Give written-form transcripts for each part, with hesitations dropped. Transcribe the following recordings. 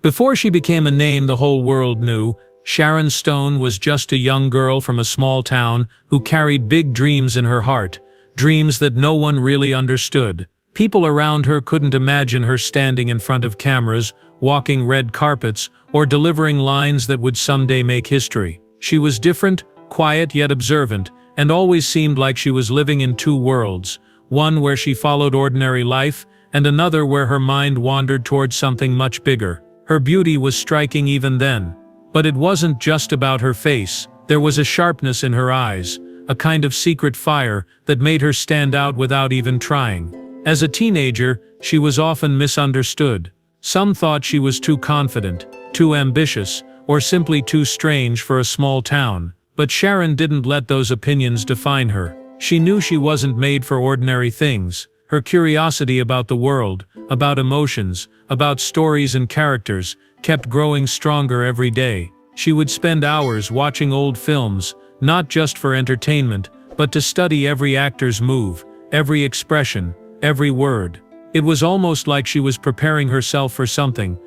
Before she became a name the whole world knew, Sharon Stone was just a young girl from a small town who carried big dreams in her heart, dreams that no one really understood. People around her couldn't imagine her standing in front of cameras, walking red carpets, or delivering lines that would someday make history. She was different, quiet yet observant, and always seemed like she was living in two worlds, one where she followed ordinary life, and another where her mind wandered towards something much bigger. Her beauty was striking even then. But it wasn't just about her face. There was a sharpness in her eyes, a kind of secret fire that made her stand out without even trying. As a teenager, she was often misunderstood. Some thought she was too confident, too ambitious, or simply too strange for a small town. But Sharon didn't let those opinions define her. She knew she wasn't made for ordinary things. Her curiosity about the world, about emotions, about stories and characters, kept growing stronger every day. She would spend hours watching old films, not just for entertainment, but to study every actor's move, every expression, every word. It was almost like she was preparing herself for something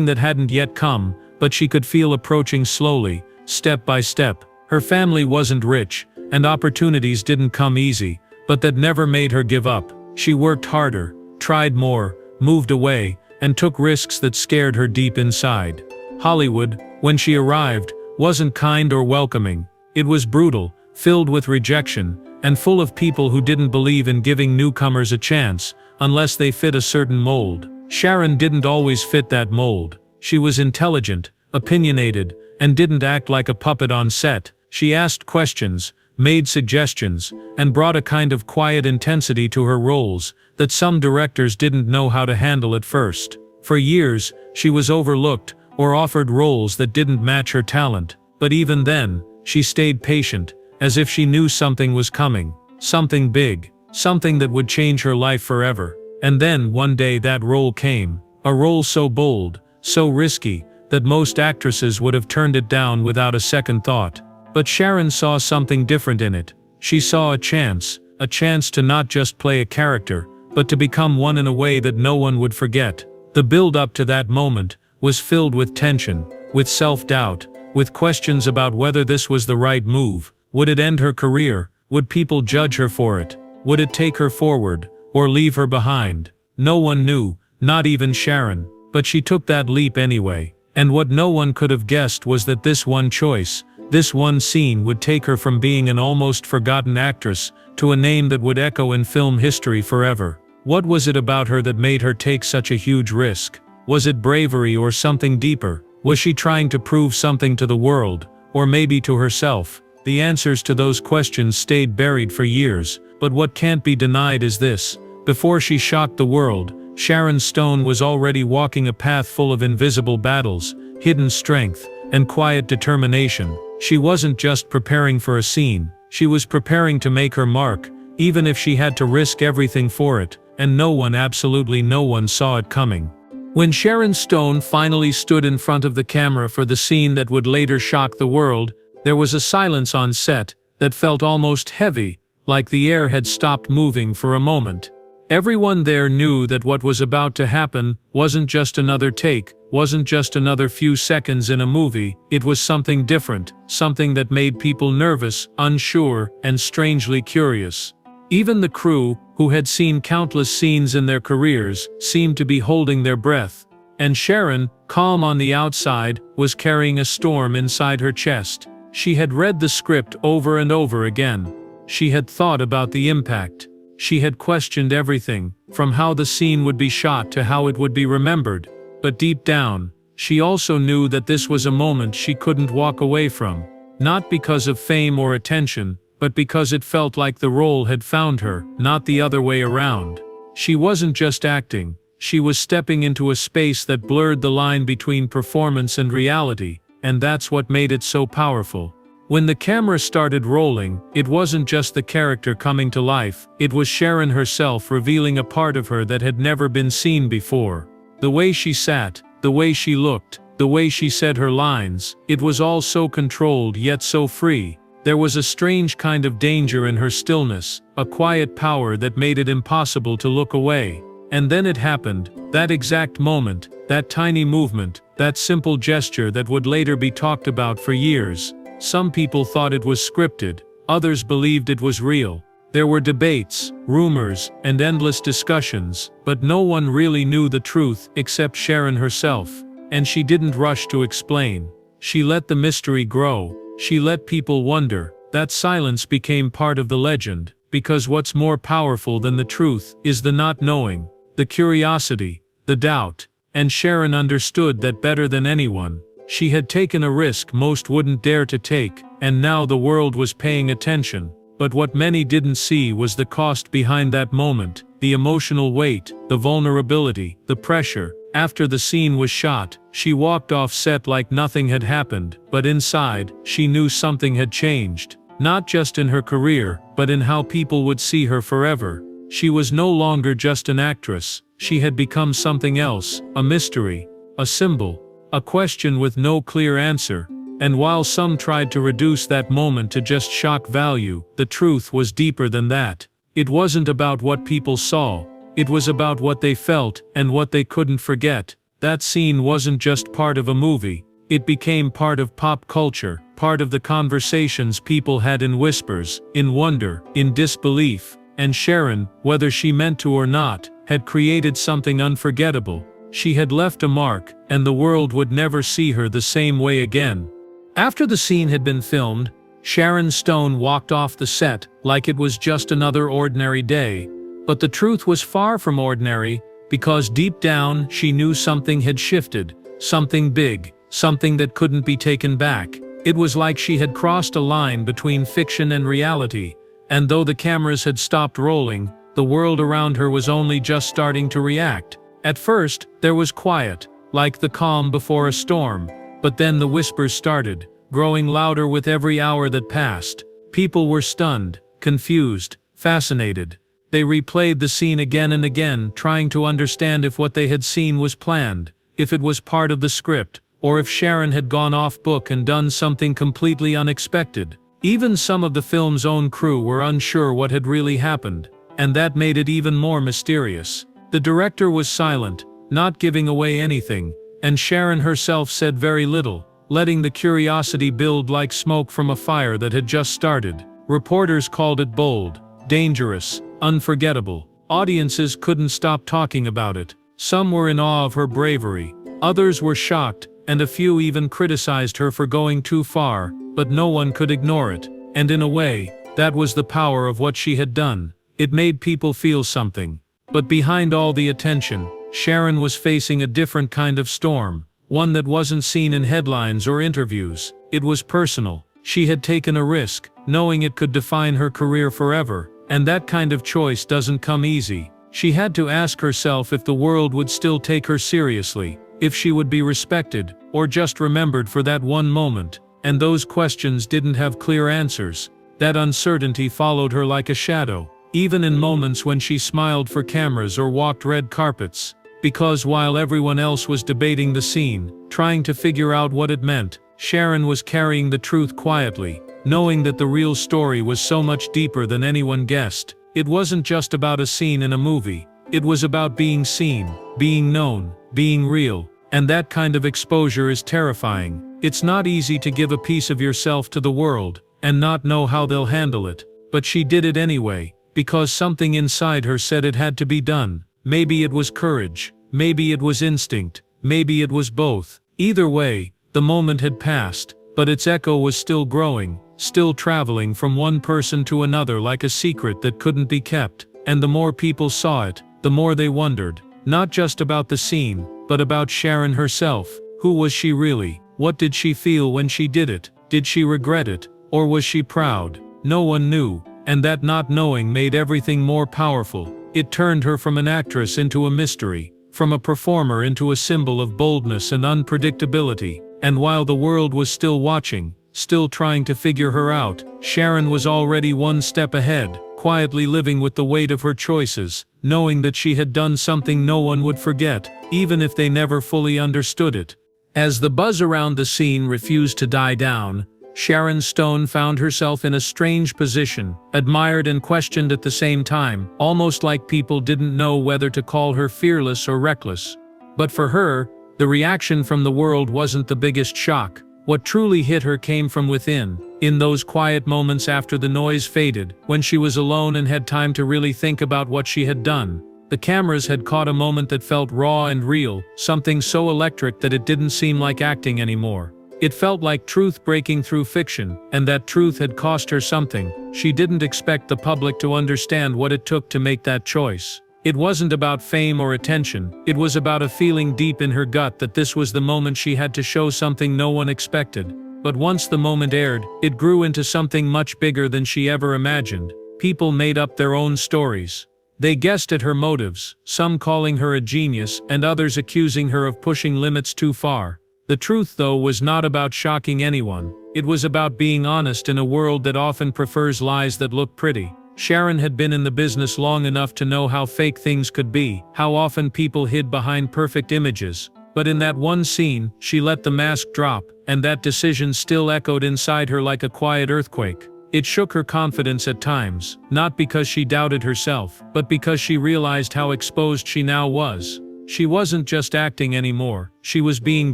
that hadn't yet come, but she could feel approaching slowly, step by step. Her family wasn't rich, and opportunities didn't come easy, but that never made her give up. She worked harder, tried more, moved away, and took risks that scared her deep inside. Hollywood, when she arrived, wasn't kind or welcoming. It was brutal, filled with rejection, and full of people who didn't believe in giving newcomers a chance, unless they fit a certain mold. Sharon didn't always fit that mold. She was intelligent, opinionated, and didn't act like a puppet on set. She asked questions, made suggestions, and brought a kind of quiet intensity to her roles that some directors didn't know how to handle at first. For years, she was overlooked or offered roles that didn't match her talent. But even then, she stayed patient, as if she knew something was coming, something big, something that would change her life forever. And then one day that role came, a role so bold, so risky, that most actresses would have turned it down without a second thought. But Sharon saw something different in it. She saw a chance to not just play a character, but to become one in a way that no one would forget. The build-up to that moment was filled with tension, with self-doubt, with questions about whether this was the right move. Would it end her career? Would people judge her for it? Would it take her forward, or leave her behind? No one knew, not even Sharon, but she took that leap anyway. And what no one could have guessed was that this one choice, this one scene would take her from being an almost forgotten actress to a name that would echo in film history forever. What was it about her that made her take such a huge risk? Was it bravery or something deeper? Was she trying to prove something to the world, or maybe to herself? The answers to those questions stayed buried for years, but what can't be denied is this: before she shocked the world, Sharon Stone was already walking a path full of invisible battles, hidden strength, and quiet determination. She wasn't just preparing for a scene, she was preparing to make her mark, even if she had to risk everything for it, and no one, absolutely no one, saw it coming. When Sharon Stone finally stood in front of the camera for the scene that would later shock the world, there was a silence on set that felt almost heavy, like the air had stopped moving for a moment. Everyone there knew that what was about to happen wasn't just another take, wasn't just another few seconds in a movie. It was something different, something that made people nervous, unsure, and strangely curious. Even the crew, who had seen countless scenes in their careers, seemed to be holding their breath. And Sharon, calm on the outside, was carrying a storm inside her chest. She had read the script over and over again. She had thought about the impact. She had questioned everything, from how the scene would be shot to how it would be remembered. But deep down, she also knew that this was a moment she couldn't walk away from. Not because of fame or attention, but because it felt like the role had found her, not the other way around. She wasn't just acting, she was stepping into a space that blurred the line between performance and reality, and that's what made it so powerful. When the camera started rolling, it wasn't just the character coming to life, it was Sharon herself revealing a part of her that had never been seen before. The way she sat, the way she looked, the way she said her lines, it was all so controlled yet so free. There was a strange kind of danger in her stillness, a quiet power that made it impossible to look away. And then it happened, that exact moment, That tiny movement, that simple gesture that would later be talked about for years. Some people thought it was scripted, others believed it was real. There were debates, rumors, and endless discussions, but no one really knew the truth except Sharon herself. And she didn't rush to explain. She let the mystery grow. She let people wonder. That silence became part of the legend, because what's more powerful than the truth is the not knowing, the curiosity, the doubt. And Sharon understood that better than anyone. She had taken a risk most wouldn't dare to take, and now the world was paying attention. But what many didn't see was the cost behind that moment, the emotional weight, the vulnerability, the pressure. After the scene was shot, she walked off set like nothing had happened, but inside, she knew something had changed. Not just in her career, but in how people would see her forever. She was no longer just an actress, she had become something else, a mystery, a symbol, a question with no clear answer. And while some tried to reduce that moment to just shock value, the truth was deeper than that. It wasn't about what people saw, it was about what they felt and what they couldn't forget. That scene wasn't just part of a movie, it became part of pop culture, part of the conversations people had in whispers, in wonder, in disbelief. And Sharon, whether she meant to or not, had created something unforgettable. She had left a mark, and the world would never see her the same way again. After the scene had been filmed, Sharon Stone walked off the set like it was just another ordinary day. But the truth was far from ordinary, because deep down she knew something had shifted, something big, something that couldn't be taken back. It was like she had crossed a line between fiction and reality, and though the cameras had stopped rolling, the world around her was only just starting to react. At first, there was quiet, like the calm before a storm. But then the whispers started, growing louder with every hour that passed. People were stunned, confused, fascinated. They replayed the scene again and again, trying to understand if what they had seen was planned, if it was part of the script, or if Sharon had gone off book and done something completely unexpected. Even some of the film's own crew were unsure what had really happened, and that made it even more mysterious. The director was silent, not giving away anything, and Sharon herself said very little, letting the curiosity build like smoke from a fire that had just started. Reporters called it bold, dangerous, unforgettable. Audiences couldn't stop talking about it. Some were in awe of her bravery, others were shocked, and a few even criticized her for going too far, but no one could ignore it. And in a way, that was the power of what she had done. It made people feel something. But behind all the attention, Sharon was facing a different kind of storm, one that wasn't seen in headlines or interviews. It was personal. She had taken a risk, knowing it could define her career forever, and that kind of choice doesn't come easy. She had to ask herself if the world would still take her seriously, if she would be respected, or just remembered for that one moment. And those questions didn't have clear answers. That uncertainty followed her like a shadow, even in moments when she smiled for cameras or walked red carpets. Because while everyone else was debating the scene, trying to figure out what it meant, Sharon was carrying the truth quietly, knowing that the real story was so much deeper than anyone guessed. It wasn't just about a scene in a movie. It was about being seen, being known, being real. And that kind of exposure is terrifying. It's not easy to give a piece of yourself to the world, and not know how they'll handle it. But she did it anyway, because something inside her said it had to be done. Maybe it was courage, maybe it was instinct, maybe it was both. Either way, the moment had passed, but its echo was still growing, still traveling from one person to another like a secret that couldn't be kept. And the more people saw it, the more they wondered, not just about the scene, but about Sharon herself. Who was she really? What did she feel when she did it? Did she regret it? Or was she proud? No one knew, and that not knowing made everything more powerful. It turned her from an actress into a mystery, from a performer into a symbol of boldness and unpredictability. And while the world was still watching, still trying to figure her out, Sharon was already one step ahead, quietly living with the weight of her choices, knowing that she had done something no one would forget, even if they never fully understood it. As the buzz around the scene refused to die down, Sharon Stone found herself in a strange position, admired and questioned at the same time, almost like people didn't know whether to call her fearless or reckless. But for her, The reaction from the world wasn't the biggest shock. What truly hit her came from within, in those quiet moments after the noise faded, when she was alone and had time to really think about what she had done. The cameras had caught a moment that felt raw and real, something so electric that it didn't seem like acting anymore. It felt like truth breaking through fiction, and that truth had cost her something. She didn't expect the public to understand what it took to make that choice. It wasn't about fame or attention, it was about a feeling deep in her gut that this was the moment she had to show something no one expected. But once the moment aired, it grew into something much bigger than she ever imagined. People made up their own stories. They guessed at her motives, some calling her a genius and others accusing her of pushing limits too far. The truth, though, was not about shocking anyone. It was about being honest in a world that often prefers lies that look pretty. Sharon had been in the business long enough to know how fake things could be, how often people hid behind perfect images. But in that one scene, she let the mask drop, and that decision still echoed inside her like a quiet earthquake. It shook her confidence at times, not because she doubted herself, but because she realized how exposed she now was. She wasn't just acting anymore, she was being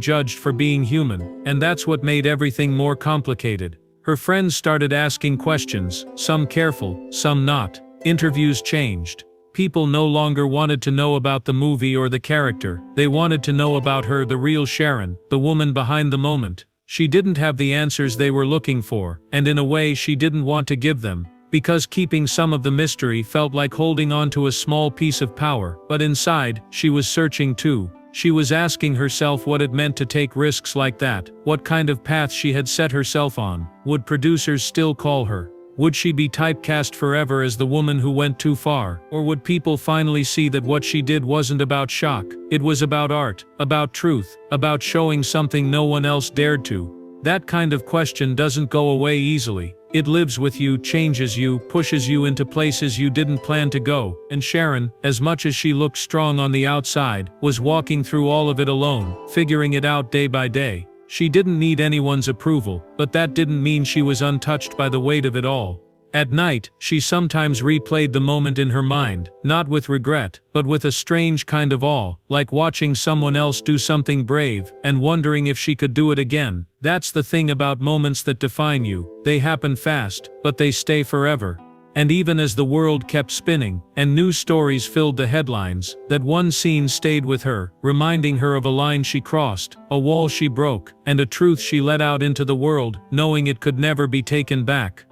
judged for being human, and that's what made everything more complicated. Her friends started asking questions, some careful, some not. Interviews changed. People no longer wanted to know about the movie or the character, they wanted to know about her, the real Sharon, the woman behind the moment. She didn't have the answers they were looking for, and in a way she didn't want to give them, because keeping some of the mystery felt like holding on to a small piece of power. But inside, she was searching too. She was asking herself what it meant to take risks like that, what kind of path she had set herself on. Would producers still call her? Would she be typecast forever as the woman who went too far? Or would people finally see that what she did wasn't about shock? It was about art, about truth, about showing something no one else dared to. That kind of question doesn't go away easily. It lives with you, changes you, pushes you into places you didn't plan to go. And Sharon, as much as she looked strong on the outside, was walking through all of it alone, figuring it out day by day. She didn't need anyone's approval, but that didn't mean she was untouched by the weight of it all. At night, she sometimes replayed the moment in her mind, not with regret, but with a strange kind of awe, like watching someone else do something brave, and wondering if she could do it again. That's the thing about moments that define you. They happen fast, but they stay forever. And even as the world kept spinning, and new stories filled the headlines, that one scene stayed with her, reminding her of a line she crossed, a wall she broke, and a truth she let out into the world, knowing it could never be taken back.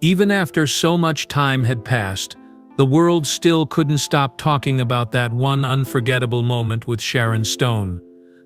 Even after so much time had passed, the world still couldn't stop talking about that one unforgettable moment with Sharon Stone.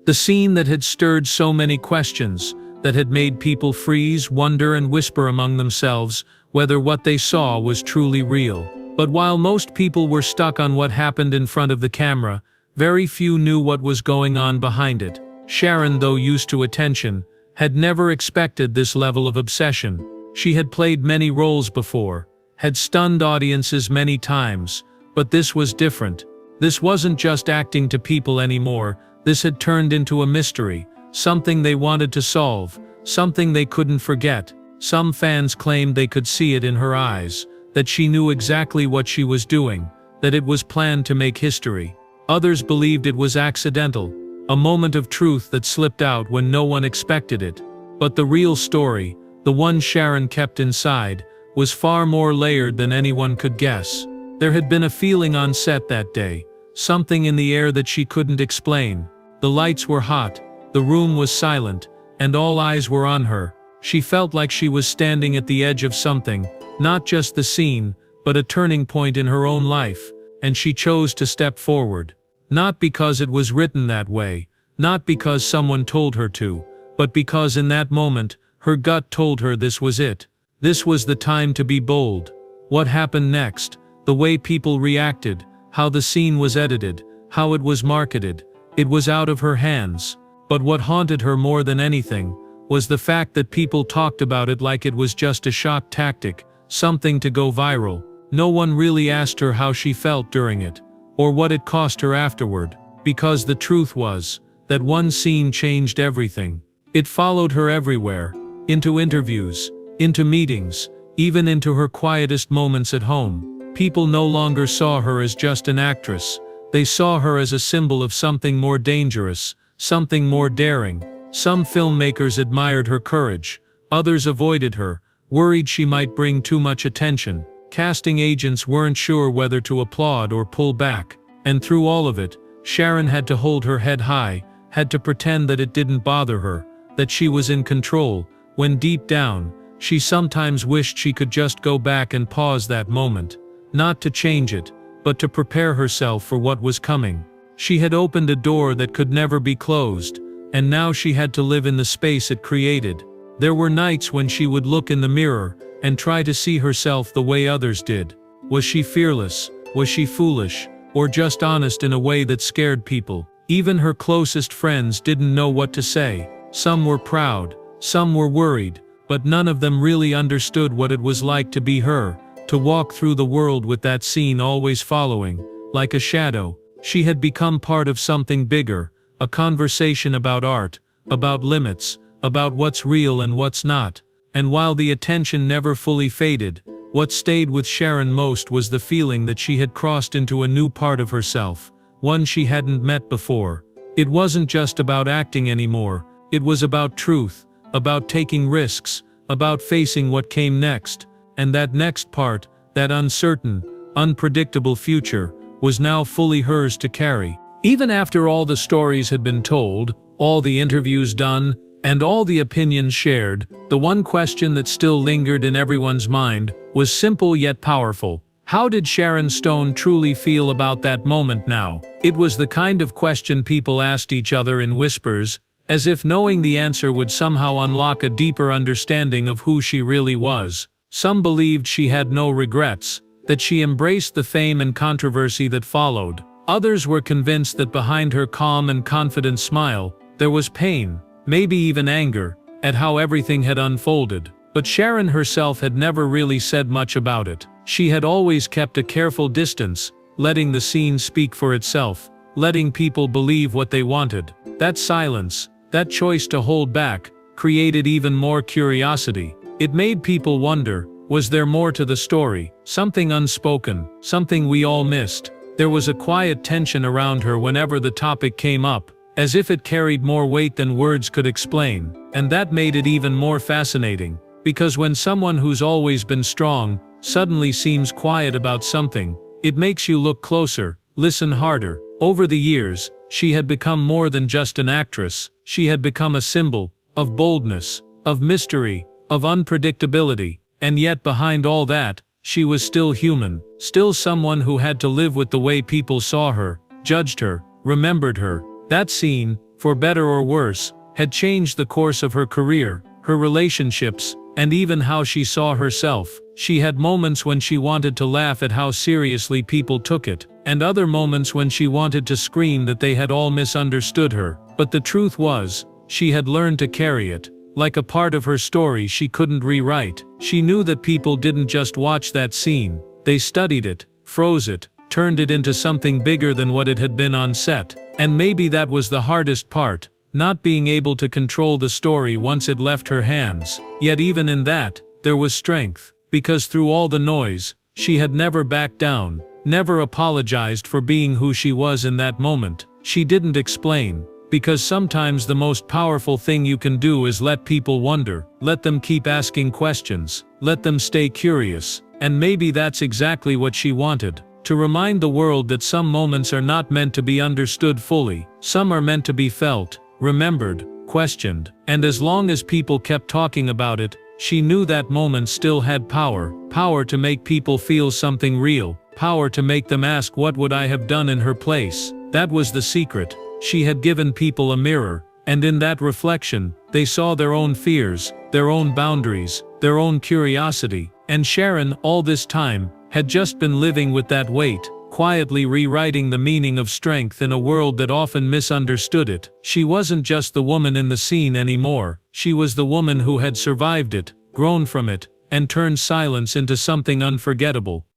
The scene that had stirred so many questions, that had made people freeze, wonder, and whisper among themselves whether what they saw was truly real. But while most people were stuck on what happened in front of the camera, very few knew what was going on behind it. Sharon, though used to attention, had never expected this level of obsession. She had played many roles before, had stunned audiences many times, but this was different. This wasn't just acting to people anymore, this had turned into a mystery, something they wanted to solve, something they couldn't forget. Some fans claimed they could see it in her eyes, that she knew exactly what she was doing, that it was planned to make history. Others believed it was accidental, a moment of truth that slipped out when no one expected it. But the real story, the one Sharon kept inside, was far more layered than anyone could guess. There had been a feeling on set that day, something in the air that she couldn't explain. The lights were hot, the room was silent, and all eyes were on her. She felt like she was standing at the edge of something, not just the scene, but a turning point in her own life, and she chose to step forward. Not because it was written that way, not because someone told her to, but because in that moment, her gut told her this was it. This was the time to be bold. What happened next, the way people reacted, how the scene was edited, how it was marketed, it was out of her hands. But what haunted her more than anything was the fact that people talked about it like it was just a shock tactic, something to go viral. No one really asked her how she felt during it, or what it cost her afterward, because the truth was that one scene changed everything. It followed her everywhere, into interviews, into meetings, even into her quietest moments at home. People no longer saw her as just an actress. They saw her as a symbol of something more dangerous, something more daring. Some filmmakers admired her courage. Others avoided her, worried she might bring too much attention. Casting agents weren't sure whether to applaud or pull back. And through all of it, Sharon had to hold her head high, had to pretend that it didn't bother her, that she was in control, when deep down, she sometimes wished she could just go back and pause that moment. Not to change it, but to prepare herself for what was coming. She had opened a door that could never be closed, and now she had to live in the space it created. There were nights when she would look in the mirror and try to see herself the way others did. Was she fearless? Was she foolish? Or just honest in a way that scared people? Even her closest friends didn't know what to say. Some were proud, some were worried, but none of them really understood what it was like to be her, to walk through the world with that scene always following, like a shadow. She had become part of something bigger, a conversation about art, about limits, about what's real and what's not. And while the attention never fully faded, what stayed with Sharon most was the feeling that she had crossed into a new part of herself, one she hadn't met before. It wasn't just about acting anymore, it was about truth, about taking risks, about facing what came next. And that next part, that uncertain, unpredictable future, was now fully hers to carry. Even after all the stories had been told, all the interviews done, and all the opinions shared, the one question that still lingered in everyone's mind was simple yet powerful. How did Sharon Stone truly feel about that moment now? It was the kind of question people asked each other in whispers, as if knowing the answer would somehow unlock a deeper understanding of who she really was. Some believed she had no regrets, that she embraced the fame and controversy that followed. Others were convinced that behind her calm and confident smile, there was pain, maybe even anger, at how everything had unfolded. But Sharon herself had never really said much about it. She had always kept a careful distance, letting the scene speak for itself, letting people believe what they wanted. That silence, that choice to hold back, created even more curiosity. It made people wonder, was there more to the story, something unspoken, something we all missed? There was a quiet tension around her whenever the topic came up, as if it carried more weight than words could explain. And that made it even more fascinating, because when someone who's always been strong suddenly seems quiet about something, it makes you look closer, listen harder. Over the years, she had become more than just an actress. She had become a symbol of boldness, of mystery, of unpredictability. And yet behind all that, she was still human, still someone who had to live with the way people saw her, judged her, remembered her. That scene, for better or worse, had changed the course of her career, her relationships, and even how she saw herself. She had moments when she wanted to laugh at how seriously people took it, and other moments when she wanted to scream that they had all misunderstood her. But the truth was, she had learned to carry it. Like a part of her story she couldn't rewrite. She knew that people didn't just watch that scene. They studied it, froze it, turned it into something bigger than what it had been on set. And maybe that was the hardest part, not being able to control the story once it left her hands. Yet even in that, there was strength, because through all the noise, she had never backed down, never apologized for being who she was in that moment. She didn't explain, because sometimes the most powerful thing you can do is let people wonder, let them keep asking questions, let them stay curious. And maybe that's exactly what she wanted. To remind the world that some moments are not meant to be understood fully. Some are meant to be felt, remembered, questioned. And as long as people kept talking about it, she knew that moment still had power. Power to make people feel something real. Power to make them ask, what would I have done in her place? That was the secret. She had given people a mirror, and in that reflection, they saw their own fears, their own boundaries, their own curiosity. And Sharon, all this time, had just been living with that weight, quietly rewriting the meaning of strength in a world that often misunderstood it. She wasn't just the woman in the scene anymore. She was the woman who had survived it, grown from it, and turned silence into something unforgettable.